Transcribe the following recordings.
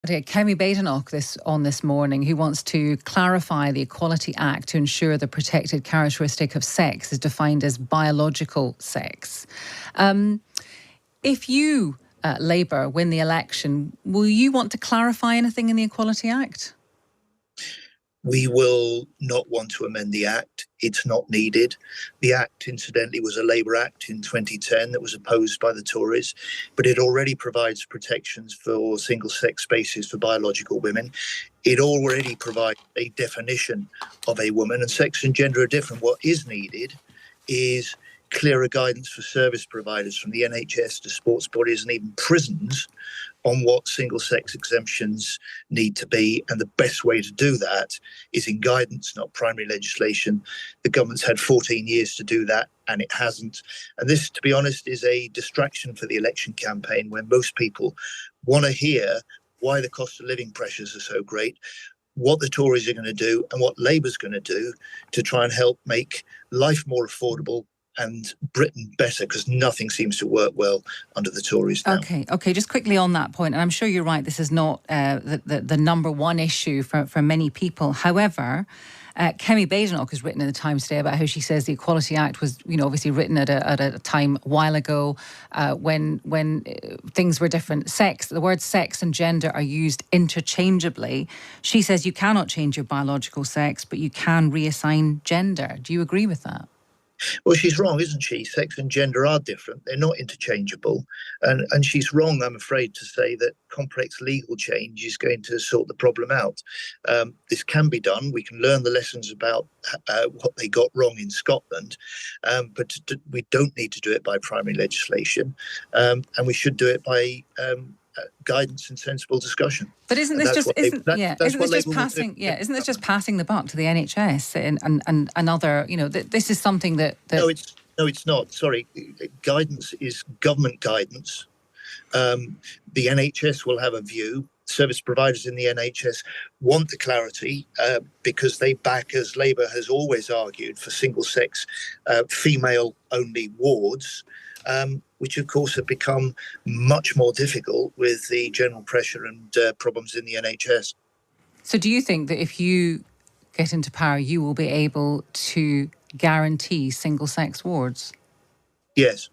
Kemi Badenoch this morning, who wants to clarify the Equality Act to ensure the protected characteristic of sex is defined as biological sex. If you, Labour, win the election, will you want to clarify anything in the Equality Act? We will not want to amend the Act. It's not needed. The Act, incidentally, was a Labour Act in 2010 that was opposed by the Tories, but it already provides protections for single-sex spaces for biological women. It already provides a definition of a woman, and sex and gender are different. What is needed is clearer guidance for service providers from the NHS to sports bodies and even prisons on what single-sex exemptions need to be. And the best way to do that is in guidance, not primary legislation. The government's had 14 years to do that, and it hasn't. And this, to be honest, is a distraction for the election campaign, where most people want to hear why the cost of living pressures are so great, what the Tories are going to do and what Labour's going to do to try and help make life more affordable and Britain better, because nothing seems to work well under the Tories now. Okay. Just quickly on that point, and I'm sure you're right, this is not the number one issue for many people. However, Kemi Badenoch has written in the Times today about how she says the Equality Act was, obviously written at a time a while ago when things were different. The words sex and gender are used interchangeably. She says you cannot change your biological sex, but you can reassign gender. Do you agree with that? Well, she's wrong, isn't she? Sex and gender are different. They're not interchangeable. And she's wrong, I'm afraid, to say that complex legal change is going to sort the problem out. This can be done. We can learn the lessons about what they got wrong in Scotland, but we don't need to do it by primary legislation, and we should do it by guidance and sensible discussion. But isn't this just passing the buck to the NHS and other, this is something that No, it's not. Sorry, guidance is government guidance. The NHS will have a view. Service providers in the NHS want the clarity because they back, as Labour has always argued, for single-sex, female-only wards, which, of course, have become much more difficult with the general pressure and problems in the NHS. So do you think that if you get into power, you will be able to guarantee single-sex wards? Yes,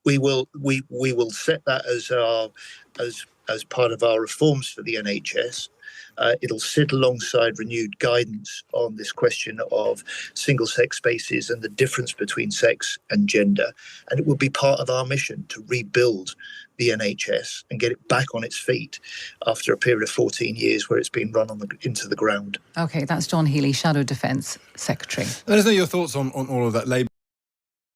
we will. We will set that as part of our reforms for the NHS. It'll sit alongside renewed guidance on this question of single-sex spaces and the difference between sex and gender. And it will be part of our mission to rebuild the NHS and get it back on its feet after a period of 14 years where it's been run into the ground. OK, that's John Healey, Shadow Defence Secretary. Let us know your thoughts on all of that, Labour.